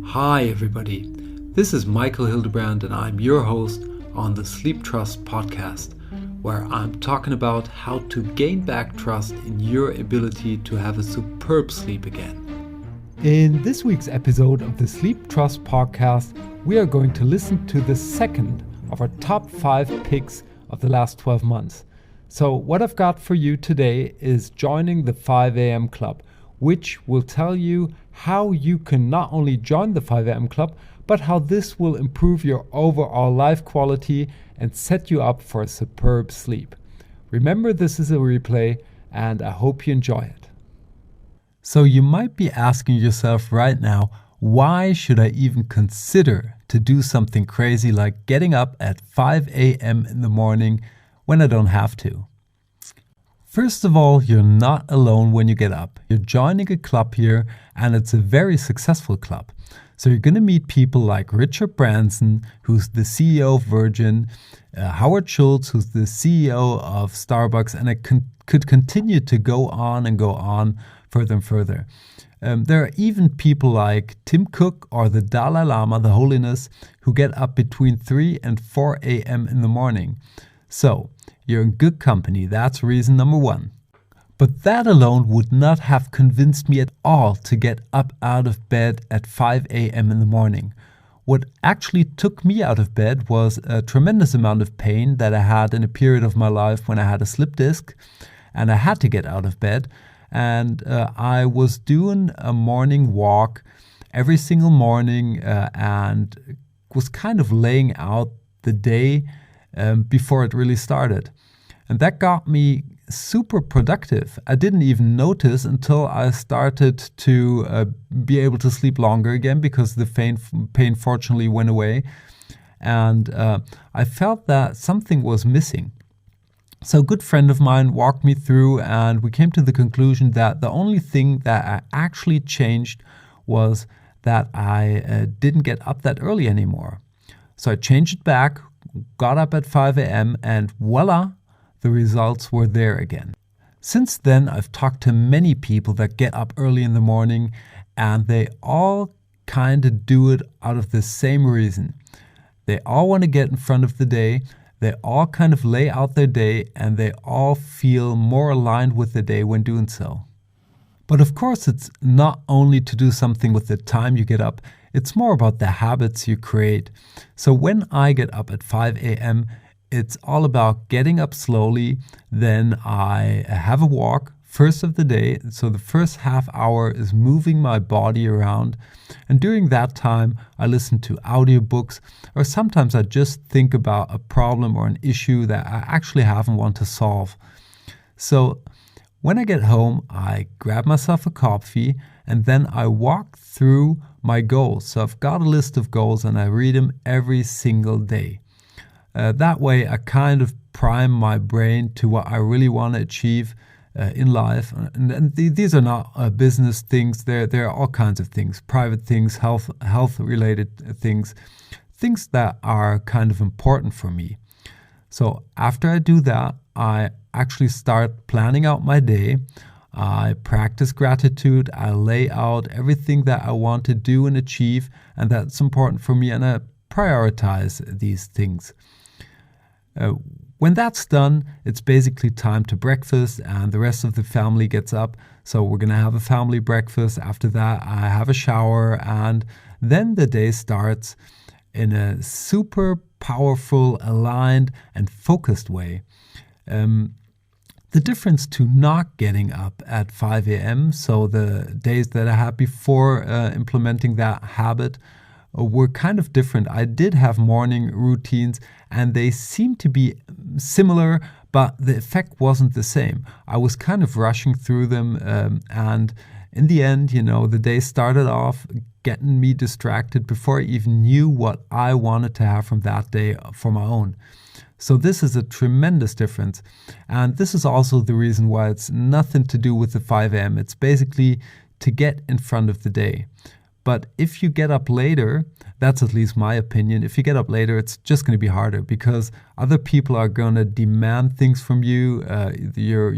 Hi everybody, this is Michael Hildebrandt and I'm your host on the Sleeptrust podcast, where I'm talking about how to gain back trust in your ability to have a superb sleep again. In this week's episode of the Sleeptrust podcast, we are going to listen to the second of our top 5 picks of the last 12 months. So what I've got for you today is joining the 5 a.m. club, which will tell you how you can not only join the 5 a.m. club, but how this will improve your overall life quality and set you up for a superb sleep. Remember, this is a replay, and I hope you enjoy it. So you might be asking yourself right now, why should I even consider to do something crazy like getting up at 5 a.m. in the morning when I don't have to? First of all, you're not alone when you get up. You're joining a club here, and it's a very successful club. So you're going to meet people like Richard Branson, who's the CEO of Virgin, Howard Schultz, who's the CEO of Starbucks, and it could continue to go on further and further. There are even people like Tim Cook or the Dalai Lama, the Holiness, who get up between 3 and 4 a.m. in the morning. So you're in good company. That's reason number 1. But that alone would not have convinced me at all to get up out of bed at 5 a.m. in the morning. What actually took me out of bed was a tremendous amount of pain that I had in a period of my life when I had a slip disc, and I had to get out of bed. And I was doing a morning walk every single morning and was kind of laying out the day before it really started. And that got me super productive. I didn't even notice until I started to be able to sleep longer again because the pain fortunately went away. And I felt that something was missing. So a good friend of mine walked me through, and we came to the conclusion that the only thing that I actually changed was that I didn't get up that early anymore. So I changed it back, got up at 5 a.m. and voila, the results were there again. Since then, I've talked to many people that get up early in the morning, and they all kind of do it out of the same reason. They all want to get in front of the day. They all kind of lay out their day, and they all feel more aligned with the day when doing so. But of course, it's not only to do something with the time you get up, it's more about the habits you create. So when I get up at 5 a.m., it's all about getting up slowly. Then I have a walk first of the day. So the first half hour is moving my body around. And during that time, I listen to audiobooks, or sometimes I just think about a problem or an issue that I actually have and want to solve. So when I get home, I grab myself a coffee, and then I walk through my goals. So I've got a list of goals, and I read them every single day. That way, I kind of prime my brain to what I really want to achieve in life. And these are not business things. There are all kinds of things, private things, health-related things that are kind of important for me. So after I do that, I actually start planning out my day. I practice gratitude. I lay out everything that I want to do and achieve, and that's important for me, and I prioritize these things. When that's done, it's basically time to breakfast, and the rest of the family gets up. So we're going to have a family breakfast. After that, I have a shower, and then the day starts in a super powerful, aligned, and focused way. The difference to not getting up at 5 a.m., so the days that I had before implementing that habit, were kind of different. I did have morning routines, and they seemed to be similar, but the effect wasn't the same. I was kind of rushing through them, and in the end, the day started off getting me distracted before I even knew what I wanted to have from that day for my own. So this is a tremendous difference. And this is also the reason why it's nothing to do with the 5 a.m. It's basically to get in front of the day. But if you get up later, that's at least my opinion, if you get up later, it's just going to be harder because other people are going to demand things from you. Your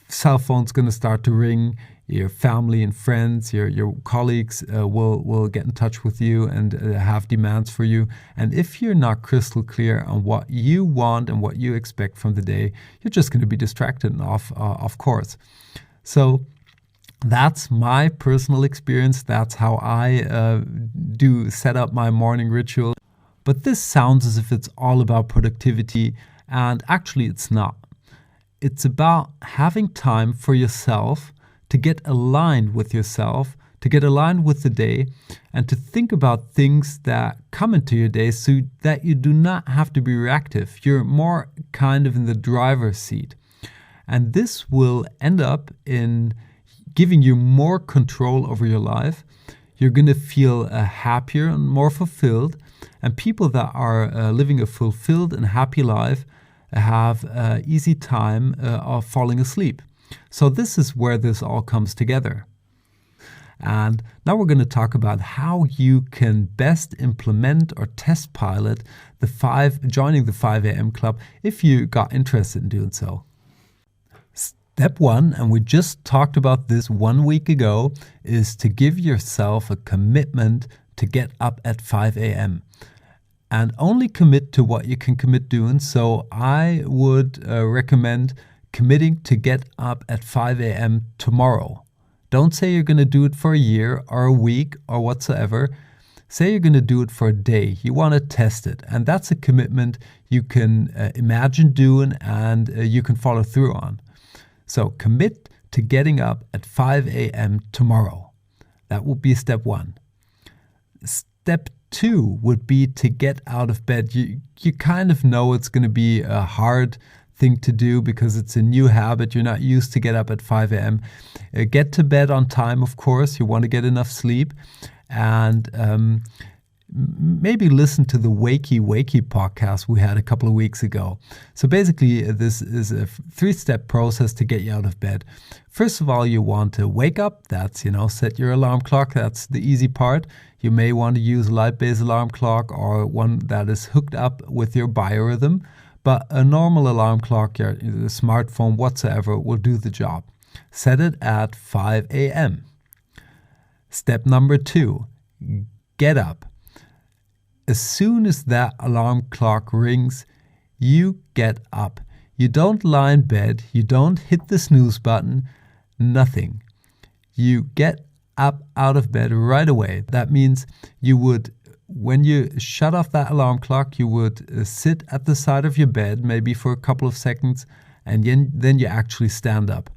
cell phone's going to start to ring. Your family and friends, your colleagues will get in touch with you and have demands for you. And if you're not crystal clear on what you want and what you expect from the day, you're just going to be distracted and off course. So that's my personal experience. That's how I do set up my morning ritual. But this sounds as if it's all about productivity, and actually it's not. It's about having time for yourself, to get aligned with yourself, to get aligned with the day, and to think about things that come into your day so that you do not have to be reactive. You're more kind of in the driver's seat. And this will end up in giving you more control over your life. You're going to feel happier and more fulfilled. And people that are living a fulfilled and happy life have easy time of falling asleep. So this is where this all comes together. And now we're going to talk about how you can best implement or test pilot joining the 5 a.m. club if you got interested in doing so. Step 1, and we just talked about this 1 week ago, is to give yourself a commitment to get up at 5 a.m. and only commit to what you can commit doing. So I would recommend committing to get up at 5 a.m. tomorrow. Don't say you're going to do it for a year or a week or whatsoever. Say you're going to do it for a day. You want to test it. And that's a commitment you can imagine doing and you can follow through on. So commit to getting up at 5 a.m. tomorrow. That would be step 1. Step 2 would be to get out of bed. You kind of know it's going to be a hard thing to do because it's a new habit. You're not used to get up at 5 a.m. Get to bed on time, of course. You want to get enough sleep. And maybe listen to the Wakey podcast we had a couple of weeks ago. So basically, this is a 3-step process to get you out of bed. First of all, you want to wake up. That's, set your alarm clock. That's the easy part. You may want to use a light-based alarm clock or one that is hooked up with your biorhythm. But a normal alarm clock, your smartphone, whatsoever, will do the job. Set it at 5 a.m. Step number 2, get up. As soon as that alarm clock rings, you get up. You don't lie in bed. You don't hit the snooze button. Nothing. You get up out of bed right away. That means you would, when you shut off that alarm clock, you would sit at the side of your bed, maybe for a couple of seconds, and then you actually stand up.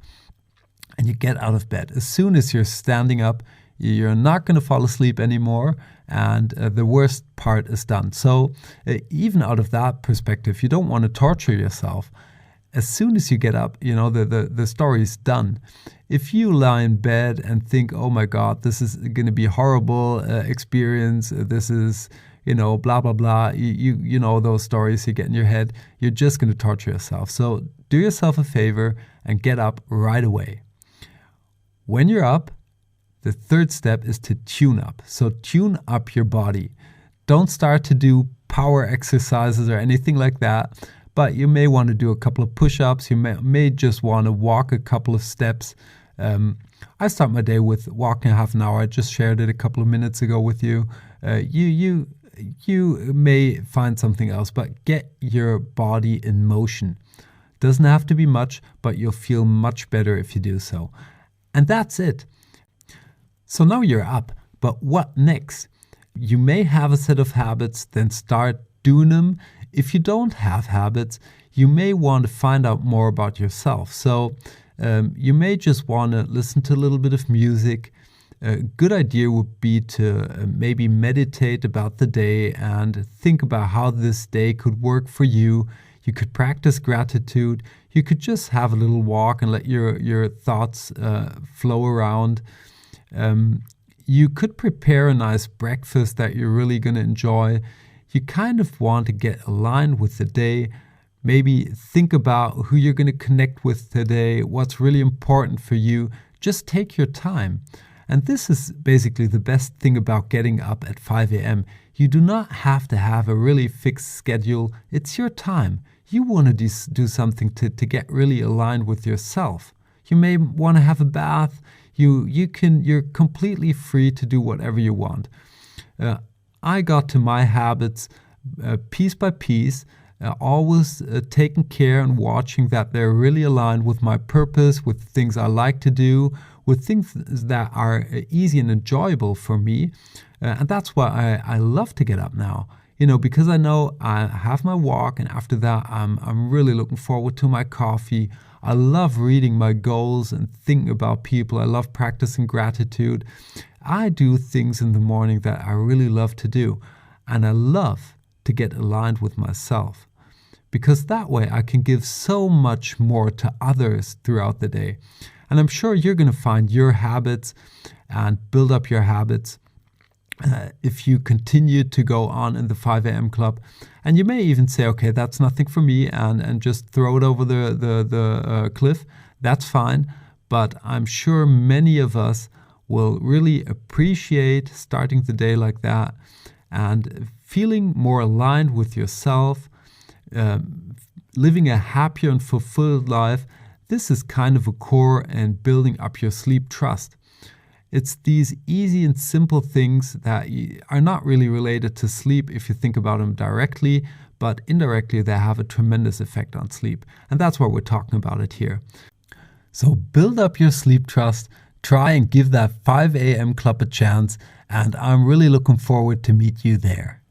And you get out of bed. As soon as you're standing up, you're not going to fall asleep anymore, and the worst part is done. So even out of that perspective, you don't want to torture yourself. As soon as you get up, the story is done. If you lie in bed and think, oh my God, this is going to be a horrible experience, this is, blah, blah, blah, you know those stories you get in your head, you're just going to torture yourself. So do yourself a favor and get up right away. When you're up, the 3rd step is to tune up. So tune up your body. Don't start to do power exercises or anything like that, but you may want to do a couple of push-ups. You may just want to walk a couple of steps. I start my day with walking half an hour. I just shared it a couple of minutes ago with you. You may find something else, but get your body in motion. Doesn't have to be much, but you'll feel much better if you do so. And that's it. So now you're up, but what next? You may have a set of habits, then start doing them. If you don't have habits, you may want to find out more about yourself. So you may just want to listen to a little bit of music. A good idea would be to maybe meditate about the day and think about how this day could work for you. You could practice gratitude. You could just have a little walk and let your thoughts flow around. You could prepare a nice breakfast that you're really going to enjoy. You kind of want to get aligned with the day. Maybe think about who you're going to connect with today, what's really important for you. Just take your time. And this is basically the best thing about getting up at 5 a.m. You do not have to have a really fixed schedule. It's your time. You want to do something to get really aligned with yourself. You may want to have a bath. You're completely free to do whatever you want. I got to my habits piece by piece, always taking care and watching that they're really aligned with my purpose, with things I like to do, with things that are easy and enjoyable for me. And that's why I love to get up now. Because I know I have my walk, and after that, I'm really looking forward to my coffee. I love reading my goals and thinking about people. I love practicing gratitude. I do things in the morning that I really love to do. And I love to get aligned with myself, because that way I can give so much more to others throughout the day. And I'm sure you're going to find your habits and build up your habits if you continue to go on in the 5 a.m. club. And you may even say, okay, that's nothing for me, and just throw it over the cliff. That's fine. But I'm sure many of us will really appreciate starting the day like that and feeling more aligned with yourself, living a happier and fulfilled life. This is kind of a core in building up your sleep trust. It's these easy and simple things that are not really related to sleep if you think about them directly, but indirectly they have a tremendous effect on sleep. And that's why we're talking about it here. So build up your sleep trust, try and give that 5 a.m. club a chance, and I'm really looking forward to meet you there.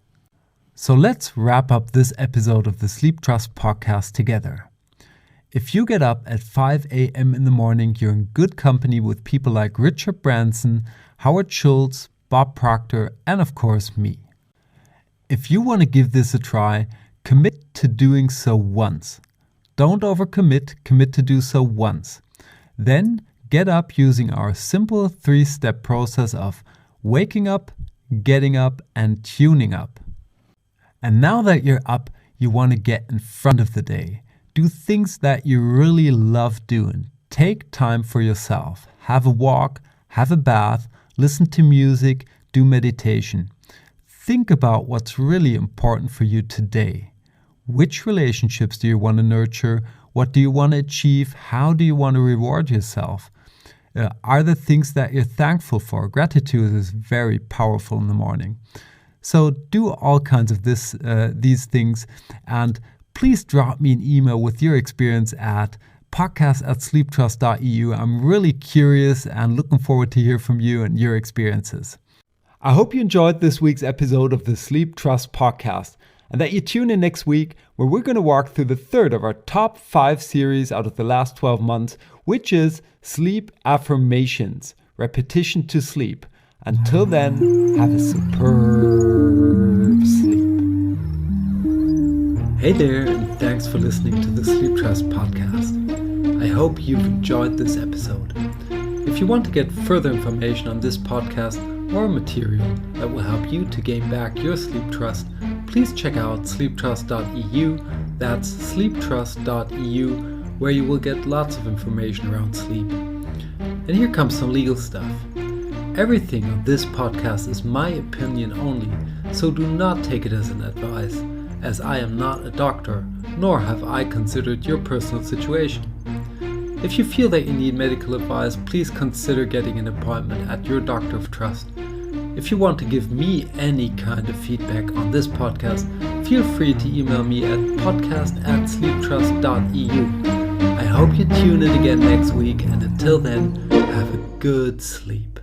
So let's wrap up this episode of the Sleep Trust podcast together. If you get up at 5 a.m. in the morning, you're in good company with people like Richard Branson, Howard Schultz, Bob Proctor, and of course me. If you want to give this a try, commit to doing so once. Don't overcommit, commit to do so once. Then get up using our simple 3-step process of waking up, getting up, and tuning up. And now that you're up, you want to get in front of the day. Do things that you really love doing. Take time for yourself. Have a walk, have a bath, listen to music, do meditation. Think about what's really important for you today. Which relationships do you want to nurture? What do you want to achieve? How do you want to reward yourself? Are there things that you're thankful for? Gratitude is very powerful in the morning. So do all kinds of these things, and please drop me an email with your experience at podcast@sleeptrust.eu. I'm really curious and looking forward to hear from you and your experiences. I hope you enjoyed this week's episode of the Sleep Trust podcast, and that you tune in next week where we're going to walk through the third of our top 5 series out of the last 12 months, which is Sleep Affirmations, Repetition to Sleep. Until then, have a superb sleep. Hey there, and thanks for listening to the Sleep Trust podcast. I hope you've enjoyed this episode. If you want to get further information on this podcast or material that will help you to gain back your sleep trust, please check out sleeptrust.eu. That's sleeptrust.eu, where you will get lots of information around sleep. And here comes some legal stuff. Everything on this podcast is my opinion only, so do not take it as an advice, as I am not a doctor, nor have I considered your personal situation. If you feel that you need medical advice, please consider getting an appointment at your doctor of trust. If you want to give me any kind of feedback on this podcast, feel free to email me at podcast@sleeptrust.eu. I hope you tune in again next week, and until then, have a good sleep.